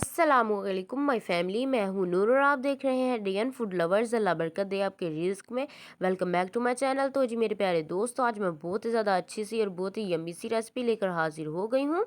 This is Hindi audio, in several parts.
अस्सलामुअलैकुम माय फैमिली। मैं हूं नूर और आप देख रहे हैं डियन फूड लवर्स। अल्लाह बरकत दे आपके रिस्क में। Welcome back to my channel. तो जी मेरे प्यारे दोस्तों, आज मैं बहुत ही ज़्यादा अच्छी सी और बहुत ही यम्मी सी रेसिपी लेकर हाजिर हो गई हूँ।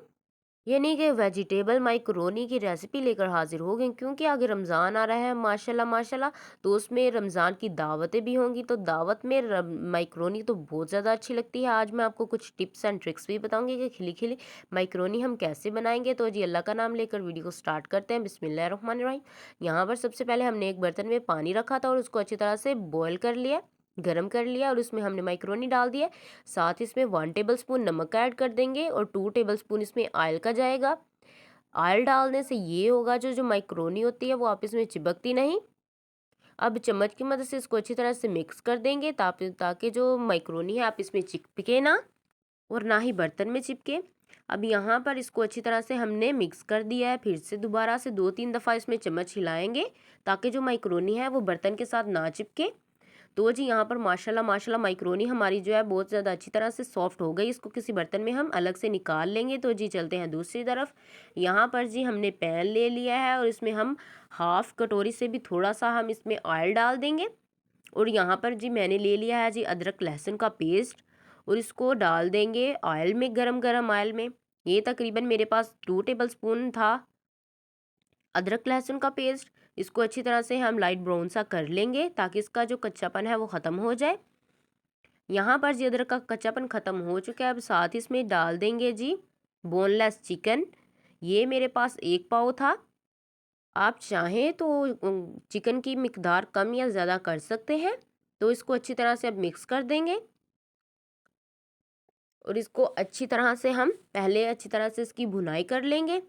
यानी कि वेजिटेबल माइक्रोनी की रेसिपी लेकर हाजिर हो गई, क्योंकि आगे रमज़ान आ रहा है माशाल्लाह माशाल्लाह। तो उसमें रमज़ान की दावतें भी होंगी, तो दावत में माइक्रोनी तो बहुत ज़्यादा अच्छी लगती है। आज मैं आपको कुछ टिप्स एंड ट्रिक्स भी बताऊंगी कि खिली खिली माइक्रोनी हम कैसे बनाएंगे। तो जी अल्लाह का नाम लेकर वीडियो को स्टार्ट करते हैं। बिस्मिल्लाहिर्रहमानिर्रहीम। यहाँ पर सबसे पहले हमने एक बर्तन में पानी रखा था और उसको अच्छी तरह से बॉयल कर लिया, गरम कर लिया, और उसमें हमने माइक्रोनी डाल दिया। साथ ही इसमें 1 टेबलस्पून नमक का ऐड कर देंगे और 2 टेबलस्पून इसमें ऑयल का जाएगा। ऑयल डालने से ये होगा, जो जो माइक्रोनी होती है वो आपस में चिपकती नहीं। अब चम्मच की मदद से इसको अच्छी तरह से मिक्स कर देंगे ताकि जो माइक्रोनी है आप इसमें चिपके ना, और ना ही बर्तन में चिपके। अब यहाँ पर इसको अच्छी तरह से हमने मिक्स कर दिया है। फिर से दोबारा से 2-3 दफ़ा इसमें चम्मच हिलाएंगे ताकि जो माइक्रोनी है वो बर्तन के साथ ना चिपके। तो जी यहाँ पर माशाल्लाह माशाल्लाह माइक्रोनी हमारी जो है बहुत ज़्यादा अच्छी तरह से सॉफ्ट हो गई। इसको किसी बर्तन में हम अलग से निकाल लेंगे। तो जी चलते हैं दूसरी तरफ। यहाँ पर जी हमने पैन ले लिया है और इसमें हम हाफ कटोरी से भी थोड़ा सा हम इसमें ऑयल डाल देंगे। और यहाँ पर जी मैंने ले लिया है जी अदरक लहसुन का पेस्ट, और इसको डाल देंगे ऑयल में, गरम गरम ऑयल में। ये तकरीबन मेरे पास 2 टेबलस्पून था अदरक लहसुन का पेस्ट। इसको अच्छी तरह से हम लाइट ब्राउन सा कर लेंगे ताकि इसका जो कच्चापन है वो ख़त्म हो जाए। यहाँ पर जी अदरक का कच्चापन ख़त्म हो चुका है। अब साथ ही इसमें डाल देंगे जी बोनलेस चिकन। ये मेरे पास 1 पाव था। आप चाहें तो चिकन की मिकदार कम या ज़्यादा कर सकते हैं। तो इसको अच्छी तरह से अब मिक्स कर देंगे, और इसको अच्छी तरह से हम पहले अच्छी तरह से इसकी भुनाई कर लेंगे।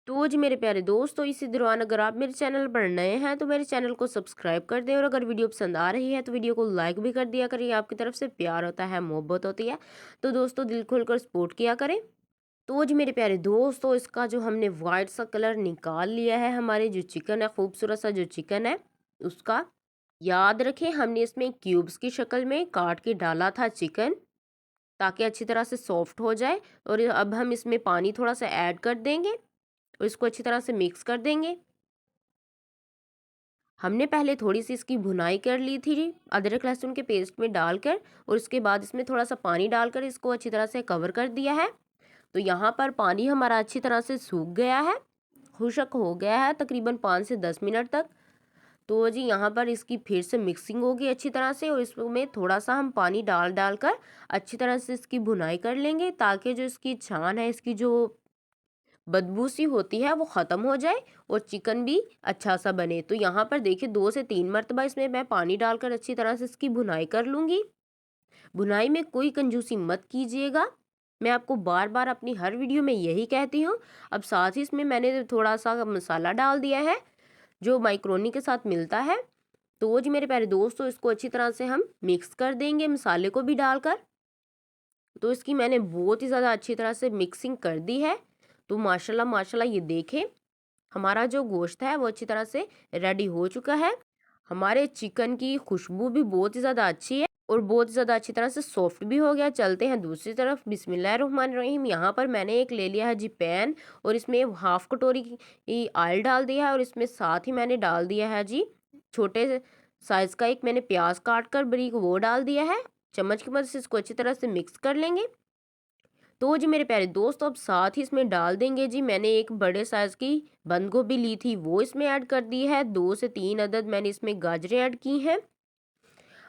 तो जी मेरे प्यारे दोस्तों, इसी दौरान अगर आप मेरे चैनल पर नए हैं तो मेरे चैनल को सब्सक्राइब कर दें, और अगर वीडियो पसंद आ रही है तो वीडियो को लाइक भी कर दिया करिए। आपकी तरफ से प्यार होता है, मोहब्बत होती है, तो दोस्तों दिल खोलकर सपोर्ट किया करें। तो जी मेरे प्यारे दोस्तों, इसका जो हमने वाइट सा कलर निकाल लिया है, हमारे जो चिकन है, खूबसूरत सा जो चिकन है उसका, याद रखें हमने इसमें क्यूब्स की शक्ल में काट के डाला था चिकन, ताकि अच्छी तरह से सॉफ्ट हो जाए। और अब हम इसमें पानी थोड़ा सा ऐड कर देंगे और इसको अच्छी तरह से मिक्स कर देंगे। हमने पहले थोड़ी सी इसकी भुनाई कर ली थी अदरक लहसुन के पेस्ट में डालकर, और उसके बाद इसमें थोड़ा सा पानी डालकर इसको अच्छी तरह से कवर कर दिया है। तो यहाँ पर पानी हमारा अच्छी तरह से सूख गया है, खुश्क हो गया है तकरीबन 5 से 10 मिनट तक। तो जी यहाँ पर इसकी फिर से मिक्सिंग होगी अच्छी तरह से, और इसमें थोड़ा सा हम पानी डाल डालकर अच्छी तरह से इसकी भुनाई कर लेंगे, ताकि जो इसकी छान है, इसकी जो बदबू सी होती है वो ख़त्म हो जाए और चिकन भी अच्छा सा बने। तो यहाँ पर देखिए 2 से 3 मरतबा इसमें मैं पानी डालकर अच्छी तरह से इसकी भुनाई कर लूँगी। भुनाई में कोई कंजूसी मत कीजिएगा, मैं आपको बार बार अपनी हर वीडियो में यही कहती हूँ। अब साथ ही इसमें मैंने थोड़ा सा मसाला डाल दिया है जो माइक्रोनी के साथ मिलता है। तो जी मेरे प्यारे दोस्तों, इसको अच्छी तरह से हम मिक्स कर देंगे मसाले को भी डालकर। तो इसकी मैंने बहुत ही ज़्यादा अच्छी तरह से मिक्सिंग कर दी है। तो माशाल्लाह माशाल्लाह ये देखें, हमारा जो गोश्त है वो अच्छी तरह से रेडी हो चुका है। हमारे चिकन की खुशबू भी बहुत ही ज़्यादा अच्छी है और बहुत ही ज़्यादा अच्छी तरह से सॉफ्ट भी हो गया। चलते हैं दूसरी तरफ। बिस्मिल्लाहिर्रहमानिर्रहीम। यहाँ पर मैंने एक ले लिया है जी पैन, और इसमें हाफ कटोरी की ऑयल डाल दिया है, और इसमें साथ ही मैंने डाल दिया है जी छोटे साइज़ का एक मैंने प्याज काट कर बारीक वो डाल दिया है। चम्मच की मदद से इसको अच्छी तरह से मिक्स कर लेंगे। तो जी मेरे प्यारे दोस्तों, अब साथ ही इसमें डाल देंगे जी, मैंने एक बड़े साइज़ की बंद गोभी ली थी वो इसमें ऐड कर दी है। 2 से 3 अदद मैंने इसमें गाजरें ऐड की हैं।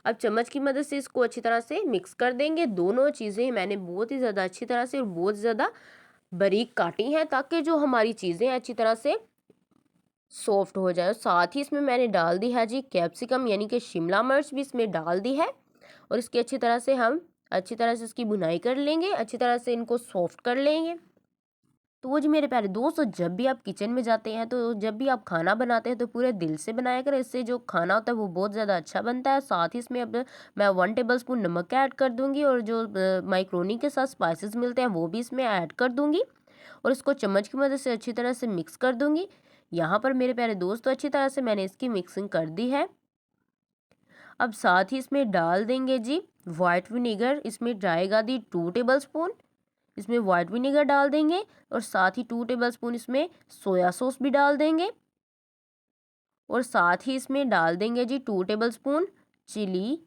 अब चम्मच की मदद से इसको अच्छी तरह से मिक्स कर देंगे। दोनों चीज़ें मैंने बहुत ही ज़्यादा अच्छी तरह से और बहुत ज़्यादा बारीक काटी हैं, ताकि जो हमारी चीज़ें अच्छी तरह से सॉफ्ट हो जाए। साथ ही इसमें मैंने डाल दी है जी कैप्सिकम, यानी कि शिमला मिर्च भी इसमें डाल दी है, और इसकी अच्छी तरह से हम अच्छी तरह से इसकी भुनाई कर लेंगे, अच्छी तरह से इनको सॉफ्ट कर लेंगे। तो वो जी मेरे प्यारे दोस्तों, जब भी आप किचन में जाते हैं, तो जब भी आप खाना बनाते हैं तो पूरे दिल से बनाया करें। इससे जो खाना होता है वो बहुत ज़्यादा अच्छा बनता है। साथ ही इसमें अब मैं 1 टेबलस्पून नमक ऐड कर दूंगी, और जो माइक्रोनी के साथ स्पाइसेस मिलते हैं वो भी इसमें ऐड कर दूंगी, और इसको चम्मच की मदद से अच्छी तरह से मिक्स कर दूंगी। यहाँ पर मेरे प्यारे दोस्तों अच्छी तरह से मैंने इसकी मिक्सिंग कर दी है। अब साथ ही इसमें डाल देंगे जी वाइट विनेगर, इसमें जाएगा दी 2 टेबलस्पून। इसमें वाइट विनेगर डाल देंगे और साथ ही 2 टेबलस्पून इसमें सोया सॉस भी डाल देंगे और साथ ही इसमें डाल देंगे जी 2 टेबलस्पून चिली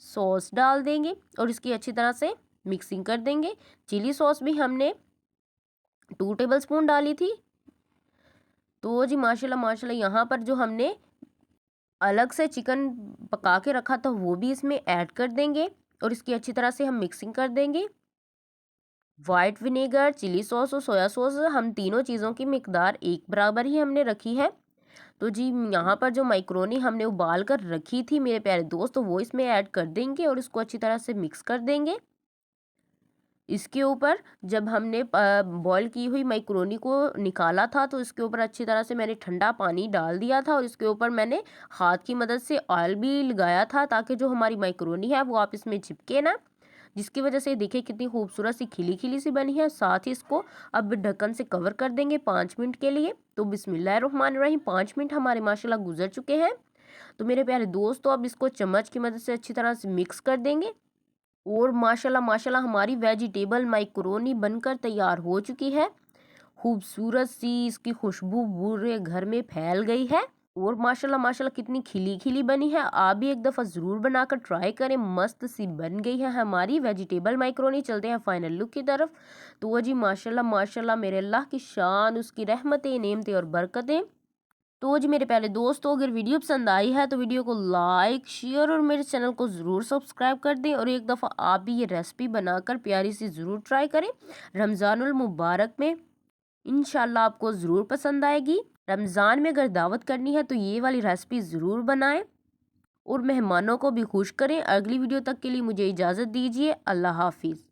सॉस डाल देंगे और इसकी अच्छी तरह से मिक्सिंग कर देंगे। चिली सॉस भी हमने 2 टेबलस्पून डाली थी। तो जी माशाल्लाह माशाल्लाह यहाँ पर जो हमने अलग से चिकन पका के रखा था वो भी इसमें ऐड कर देंगे और इसकी अच्छी तरह से हम मिक्सिंग कर देंगे। वाइट विनेगर, चिली सॉस और सोया सॉस हम तीनों चीज़ों की मिकदार एक बराबर ही हमने रखी है। तो जी यहाँ पर जो मैक्रोनी हमने उबाल कर रखी थी मेरे प्यारे दोस्त, तो वो इसमें ऐड कर देंगे और इसको अच्छी तरह से मिक्स कर देंगे। इसके ऊपर जब हमने बॉईल की हुई मैक्रोनी को निकाला था तो इसके ऊपर अच्छी तरह से मैंने ठंडा पानी डाल दिया था और इसके ऊपर मैंने हाथ की मदद से ऑयल भी लगाया था ताकि जो हमारी मैक्रोनी है वो आप इसमें चिपके ना, जिसकी वजह से देखिए कितनी खूबसूरत सी खिली खिली सी बनी है। साथ ही इसको अब ढक्कन से कवर कर देंगे 5 मिनट के लिए। तो बिस्मिल्लाहिर्रहमानिर्रहीम 5 मिनट हमारे माशाल्लाह गुजर चुके हैं। तो मेरे प्यारे दोस्तों अब इसको चम्मच की मदद से अच्छी तरह से मिक्स कर देंगे और माशाल्लाह माशाल्लाह हमारी वेजिटेबल मैक्रोनी बनकर तैयार हो चुकी है। खूबसूरत सी इसकी खुशबू पूरे घर में फैल गई है और माशाल्लाह माशाल्लाह कितनी खिली खिली बनी है। आप भी एक दफ़ा ज़रूर बनाकर ट्राई करें, मस्त सी बन गई है हमारी वेजिटेबल मैक्रोनी। चलते हैं फाइनल लुक की तरफ। तो वो जी माशाल्लाह माशाल्लाह मेरे अल्लाह की शान, उसकी रहमतें, नेमतें और बरकतें। तो जी मेरे प्यारे दोस्तों अगर वीडियो पसंद आई है तो वीडियो को लाइक शेयर और मेरे चैनल को ज़रूर सब्सक्राइब कर दें और एक दफ़ा आप भी ये रेसिपी बनाकर प्यारी सी ज़रूर ट्राई करें। रमज़ानुल मुबारक में इंशाल्लाह आपको ज़रूर पसंद आएगी। रमज़ान में अगर दावत करनी है तो ये वाली रेसिपी ज़रूर बनाएं और मेहमानों को भी खुश करें। अगली वीडियो तक के लिए मुझे इजाज़त दीजिए। अल्लाह हाफिज़।